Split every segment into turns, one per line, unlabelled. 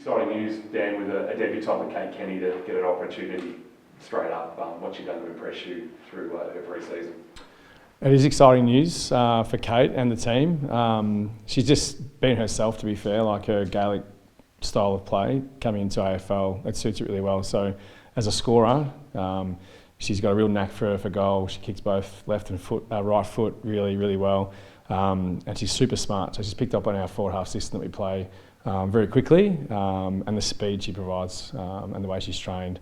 Exciting news, Dan, with a debutant with Kate Kenny to get an opportunity straight up. What's she done to impress you through her pre-season?
It is exciting news for Kate and the team. She's just been herself, to be fair, like her Gaelic style of play coming into AFL. It suits it really well. So as a scorer, she's got a real knack for goal. She kicks both left and right foot really, really well. And she's super smart. So she's picked up on our forward half system that we play very quickly, and the speed she provides and the way she's trained.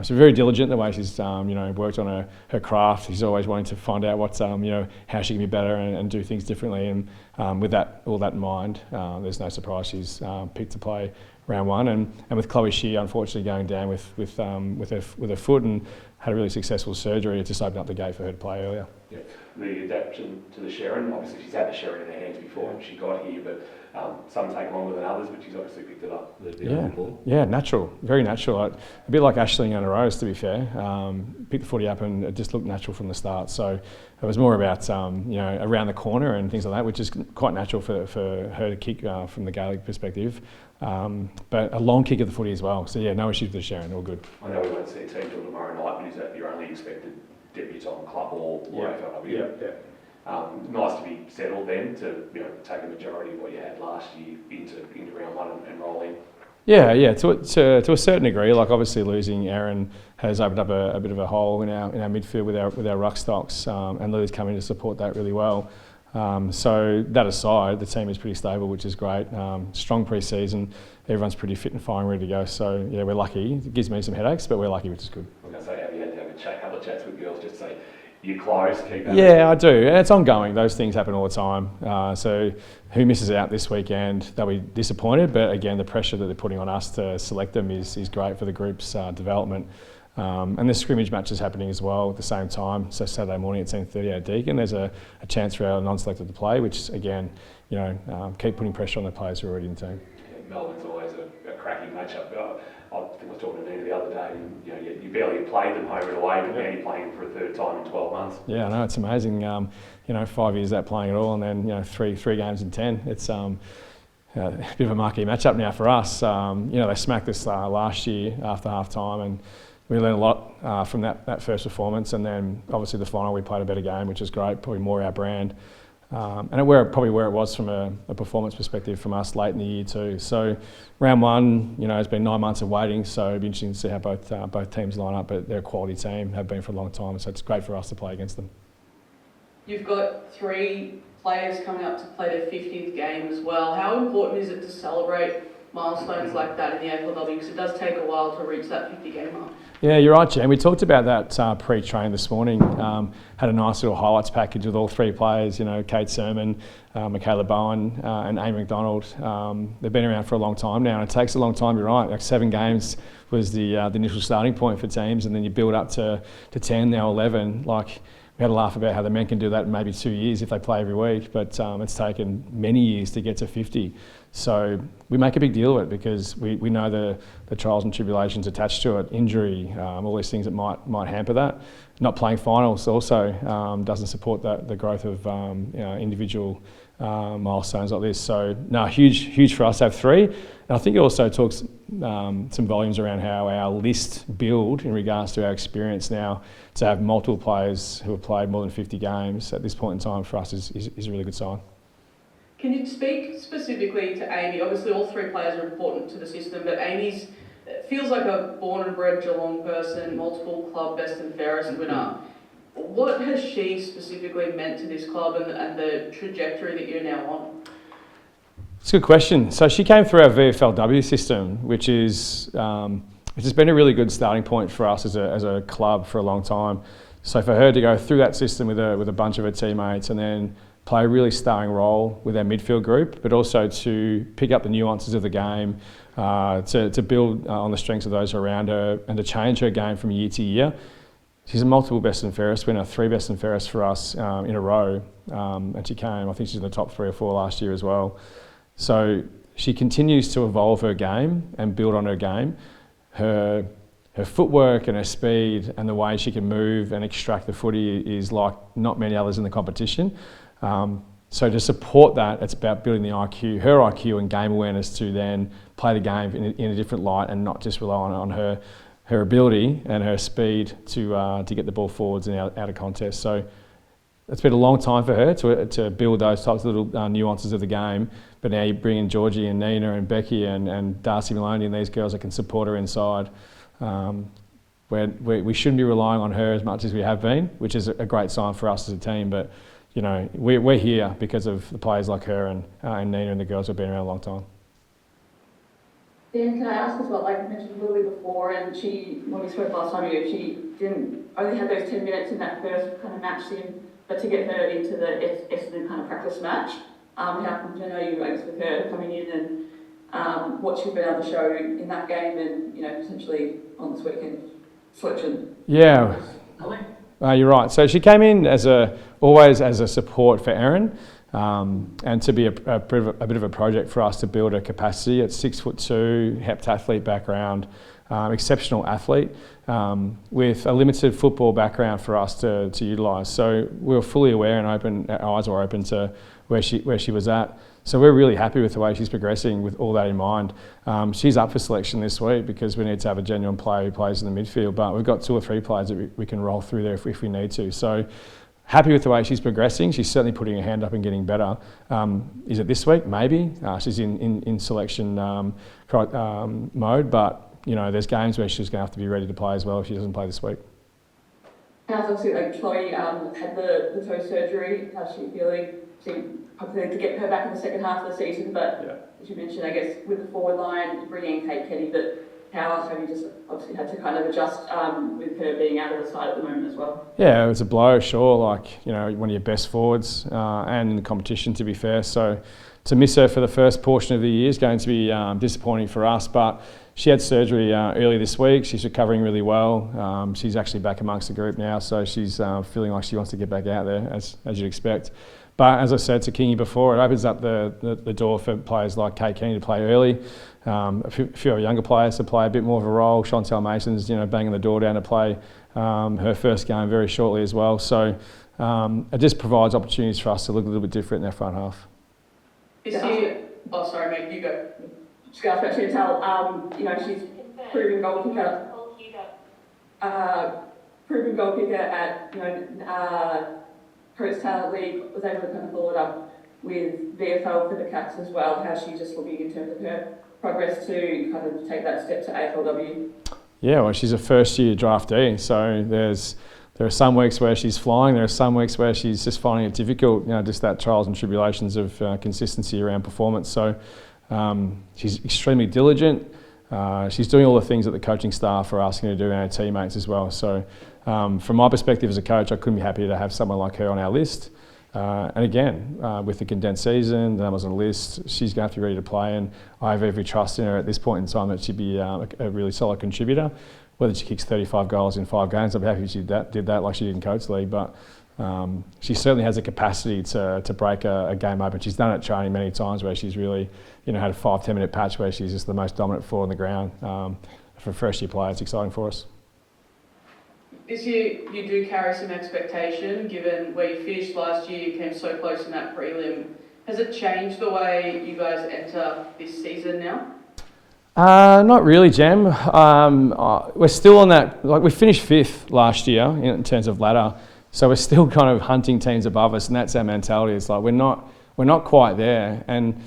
She's very diligent the way she's worked on her craft. She's always wanting to find out what's how she can be better and do things differently. And with all that in mind, there's no surprise she's picked to play round one. And with Chloe Shear unfortunately going down with her foot and had a really successful surgery, it just opened up the gate for her to play earlier.
Yeah, the adaptation to the Sharon, obviously she's had the Sharon in her hands before she got here, but some take longer than others, but she's obviously picked it up.
Yeah, natural, very natural. A bit like Ashling and Rose, to be fair. Picked the footy up and it just looked natural from the start. So it was more about around the corner and things like that, which is quite natural for her to kick from the Gaelic perspective. But a long kick of the footy as well. So yeah, no issues with the Sharon, all good.
I know we won't see a team till tomorrow night, but is that your only expected debutant club or AFLW?
Yeah.
Nice to be settled then to take a majority of what you had last year into round one and roll in.
Yeah. To a certain degree, like obviously losing Aaron has opened up a bit of a hole in our midfield with our ruck stocks, and Lily's coming to support that really well. So that aside, the team is pretty stable, which is great. Strong pre-season, everyone's pretty fit and fine, ready to go. So yeah, we're lucky. It gives me some headaches, but we're lucky, which is good.
I'm going to say, have you had to have a couple of chats with girls just to say, you're close, keep that?
Yeah, I do. And it's ongoing. Those things happen all the time. So who misses out this weekend, they'll be disappointed. But again, the pressure that they're putting on us to select them is great for the group's development. And there's scrimmage matches happening as well at the same time. So Saturday morning at 10:30 at Deakin, there's a chance for our non-selected to play, which again, keep putting pressure on the players who are already in the team.
Yeah, Melbourne's always a cracking matchup. I think I was talking to Nina the other day, and you barely played them home and away, but now you're playing for a third time in 12 months.
Yeah, I know, it's amazing. 5 years without playing at all, and then three games in 10. It's a bit of a marquee matchup now for us. They smacked us last year after half time, and we learned a lot from that first performance, and then obviously the final we played a better game, which is great, probably more our brand. And probably where it was from a performance perspective from us late in the year too. So round one, it's been 9 months of waiting, so it'll be interesting to see how both teams line up, but they're a quality team, have been for a long time, so it's great for us to play against them.
You've got 3 players coming up to play their 50th game as well. How important is it to celebrate milestones like that in the AFLW, because it does take a while to reach that 50-game mark?
Yeah, you're right, Jen. We talked about that pre-train this morning. Had a nice little highlights package with all 3 players, Kate Sermon, Michaela Bowen and Amy McDonald. They've been around for a long time now, and it takes a long time, you're right. Like 7 games was the initial starting point for teams, and then you build up to 10, now 11. Like, we had a laugh about how the men can do that in maybe 2 years if they play every week, but it's taken many years to get to 50. So we make a big deal of it because we know the trials and tribulations attached to it, injury, all these things that might hamper that. Not playing finals also doesn't support the growth of individual milestones like this. So no, huge for us to have 3. And I think it also talks some volumes around how our list build in regards to our experience now. To have multiple players who have played more than 50 games at this point in time for us is a really good sign.
Can you speak specifically to Amy? Obviously all 3 players are important to the system, but Amy's feels like a born and bred Geelong person, multiple club best and fairest winner. What has she specifically meant to this club and the trajectory that you're now on?
It's a good question. So she came through our VFLW system, which has been a really good starting point for us as a club for a long time. So for her to go through that system with a bunch of her teammates and then play a really starring role with our midfield group, but also to pick up the nuances of the game, to build on the strengths of those around her and to change her game from year to year. She's a multiple best and fairest winner, 3 best and fairest for us in a row, and she came, I think she's in the top 3 or 4 last year as well. So she continues to evolve her game and build on her game. Her footwork and her speed and the way she can move and extract the footy is like not many others in the competition. So to support that, it's about building the IQ, her IQ and game awareness to then play the game in a different light and not just rely on her ability and her speed to get the ball forwards and out of contest. So it's been a long time for her to build those types of little nuances of the game. But now you bring in Georgie and Nina and Becky and Darcy Maloney and these girls that can support her inside. We shouldn't be relying on her as much as we have been, which is a great sign for us as a team. But you know, we're here because of the players like her and Nina and the girls who've been around a long time.
Dan, can I ask as well, like you mentioned a little bit before, and when we spoke last time, she didn't only had those 10 minutes in that first kind of match sim, but to get her into the Essendon kind of practice match, how come I know you raised with her coming in and what she's been able to show in that game and, you know, potentially on this weekend selection?
Yeah, you're right. So she came in always as a support for Erin. And to be a bit of a project for us to build her capacity at 6'2", heptathlete background, exceptional athlete, with a limited football background for us to utilise. So we were fully aware and our eyes were open to where she was at. So we're really happy with the way she's progressing with all that in mind. She's up for selection this week because we need to have a genuine player who plays in the midfield, but we've got 2 or 3 players that we can roll through there if we need to. So happy with the way she's progressing. She's certainly putting her hand up and getting better. Is it this week? Maybe. She's in selection mode, but you know, there's games where she's going to have to be ready to play as well if she doesn't play this week.
How's obviously like Chloe had the toe surgery. How's she feeling? Hopefully to get her back in the second half of the season, but as you mentioned, I guess with the forward line, bringing in Kate Kenny, but how else have you just obviously had to kind of adjust with her being out of the side at the moment as well? Yeah,
it was a blow, sure. Like, you know, one of your best forwards and in the competition, to be fair. So to miss her for the first portion of the year is going to be disappointing for us. But she had surgery early this week. She's recovering really well. She's actually back amongst the group now, so she's feeling like she wants to get back out there, as you'd expect. But as I said to Kingy before, it opens up the door for players like Kate Kenny to play early. A few of our younger players to play a bit more of a role. Chantel Mason's, you know, banging the door down to play her first game very shortly as well. So it just provides opportunities for us to look a little bit different in our front half.
Sorry, mate, you go.
Just going to ask Chantel, you know, she's proven goal kicker at, you know, Coach Talent League, was able to kind of follow it up with VFL for the Cats as well. How's she just looking in terms of her progress to kind of take that step to AFLW? Yeah, well, she's a first-year draftee, so there are some weeks where she's flying, there are some weeks where she's just finding it difficult, you know, just that trials and tribulations of consistency around performance. So she's extremely diligent. She's doing all the things that the coaching staff are asking her to do and our teammates as well. So from my perspective as a coach, I couldn't be happier to have someone like her on our list. And again, with the condensed season, the numbers on the list, she's going to have to be ready to play, and I have every trust in her at this point in time that she'd be a really solid contributor. Whether she kicks 35 goals in 5 games, I'd be happy if she did that like she did in Coach League, but she certainly has the capacity to break a game open. She's done it at training many times where she's really, you know, had a 5-10 minute patch where she's just the most dominant forward on the ground. For a first year player, it's exciting for us.
This year you do carry some expectation given where you finished last year, you came so close in that prelim. Has it changed the way you guys enter this season now?
Not really, Jem. We're still on that, like we finished 5th last year in terms of ladder, so we're still kind of hunting teams above us, and that's our mentality. It's like we're not quite there, and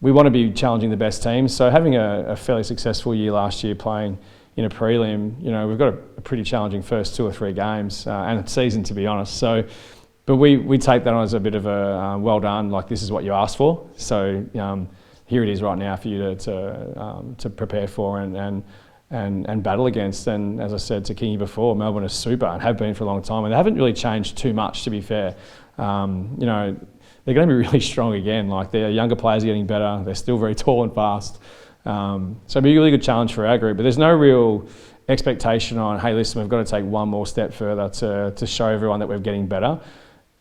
we want to be challenging the best teams. So having a fairly successful year last year playing in a prelim, you know, we've got a pretty challenging first 2 or 3 games and a season, to be honest. So, but we take that on as a bit of a well done, like this is what you asked for. So here it is right now for you to prepare for and battle against. And as I said to Kingy before, Melbourne is super and have been for a long time, and they haven't really changed too much, to be fair. You know, they're going to be really strong again. Like their younger players are getting better. They're still very tall and fast. So it'll be a really good challenge for our group, but there's no real expectation on, hey, listen, we've got to take one more step further to show everyone that we're getting better.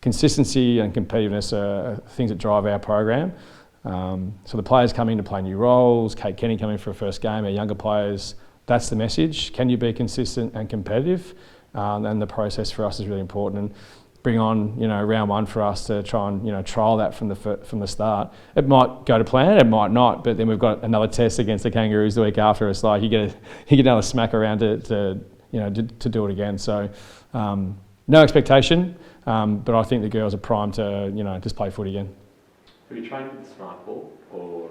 Consistency and competitiveness are things that drive our program. So the players coming to play new roles, Kate Kenny coming for a first game, our younger players, that's the message. Can you be consistent and competitive? And the process for us is really important. And bring on, round one for us to try and, trial that from the start. It might go to plan, it might not, but then we've got another test against the Kangaroos the week after. It's like you get another smack around to do it again. So no expectation, but I think the girls are primed to, just play footy again.
Have you trained with the smart ball or,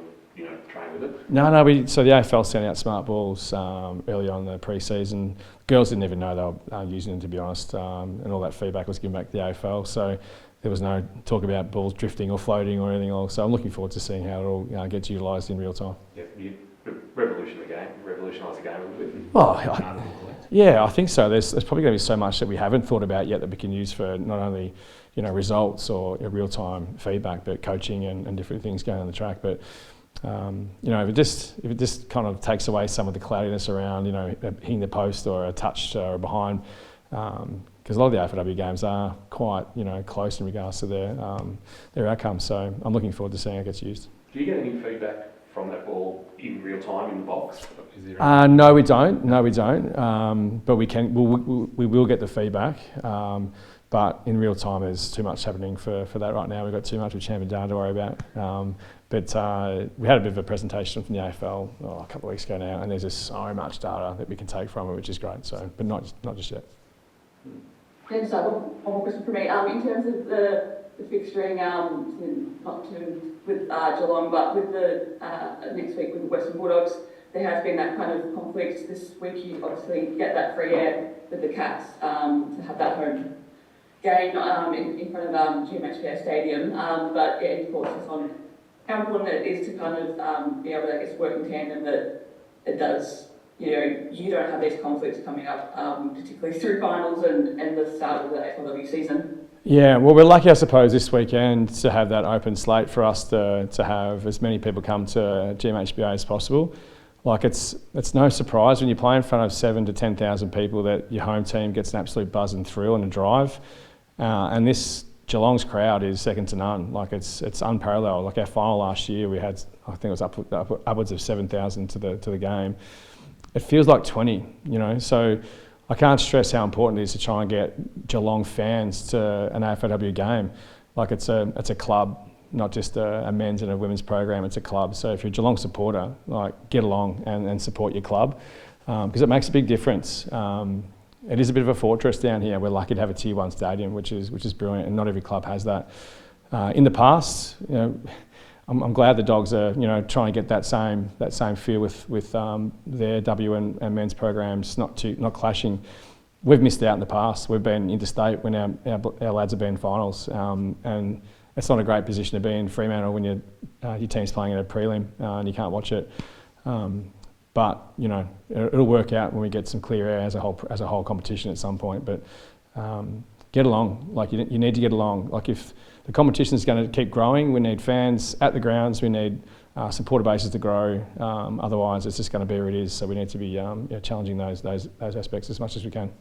trained with it?
No, so the AFL sent out smart balls early on in the pre-season. Girls didn't even know they were using them, to be honest, and all that feedback was given back to the AFL. So there was no talk about balls drifting or floating or anything else. So I'm looking forward to seeing how it all gets utilised in real time.
Yeah, you revolutionise the game a little bit.
Well, yeah, I think so. There's probably going to be so much that we haven't thought about yet that we can use for not only results or real-time feedback, but coaching and different things going on the track. But if it just kind of takes away some of the cloudiness around, hitting the post or a touch or behind, because a lot of the AFLW games are quite, close in regards to their outcomes. So I'm looking forward to seeing how it gets used.
Do you get any feedback from that ball in real time in the box?
No, we don't. But we will get the feedback. But in real time, there's too much happening for that right now. We've got too much with champion data to worry about. But we had a bit of a presentation from the AFL a couple of weeks ago now, and there's just so much data that we can take from it, which is great. So, but not just yet.
And so one more question for me. In terms of the fixturing, not with Geelong, but with the next week with the Western Bulldogs, there has been that kind of conflict. This week you obviously get that free air with the Cats to have that home game in front of GMHBA Stadium. But yeah, any thoughts just on how important it is to kind of be able to, I guess, work in tandem that it does, you don't have these conflicts coming up, particularly through finals and the start of the AFLW season. Yeah, well, we're lucky, I suppose, this weekend to have that open slate for us to have as many people come to GMHBA as possible. Like, it's no surprise when you play in front of 7,000 to 10,000 people that your home team gets an absolute buzz and thrill and a drive. And this Geelong's crowd is second to none. Like, it's unparalleled. Like, our final last year, we had, I think it was upwards of 7,000 to the game. It feels like 20, So I can't stress how important it is to try and get Geelong fans to an AFLW game. Like, it's a club, not just a men's and a women's program. It's a club. So if you're a Geelong supporter, like, get along and support your club, because it makes a big difference. It is a bit of a fortress down here. We're lucky to have a Tier 1 stadium, which is brilliant, and not every club has that. In the past, I'm glad the Dogs are trying to get that same feel with their W and men's programs, not clashing. We've missed out in the past. We've been interstate when our lads have been in finals, and it's not a great position to be in Fremantle when your team's playing in a prelim and you can't watch it. But it'll work out when we get some clear air as a whole competition at some point. But get along. Like, you need to get along. Like, if the competition is going to keep growing, we need fans at the grounds. We need supporter bases to grow. Otherwise, it's just going to be where it is. So we need to be challenging those aspects as much as we can.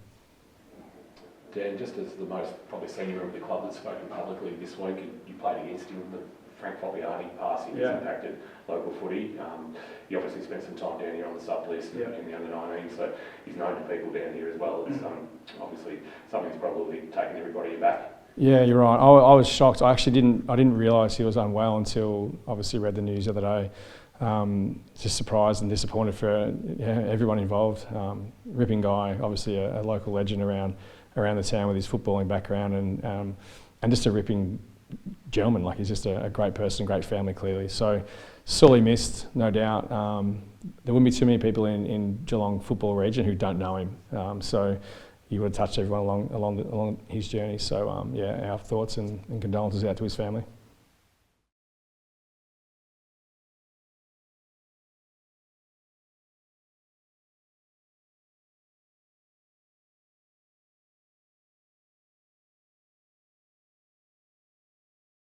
Dan, just as the most probably senior of the club that's spoken publicly this week, you played against him. Frank Fabiani passing has impacted local footy. He obviously spent some time down here on the sub list in the under-19, so he's known to people down here as well. It's obviously something that's probably taken everybody aback. Yeah, you're right. I was shocked. I didn't realise he was unwell until obviously read the news the other day. Just surprised and disappointed for everyone involved. Ripping guy, obviously a local legend around the town with his footballing background, and just a ripping gentleman. Like, he's just a great person, great family, clearly. So sorely missed, no doubt. There wouldn't be too many people in Geelong football region who don't know him. So he would have touched everyone along his journey. So our thoughts and condolences out to his family.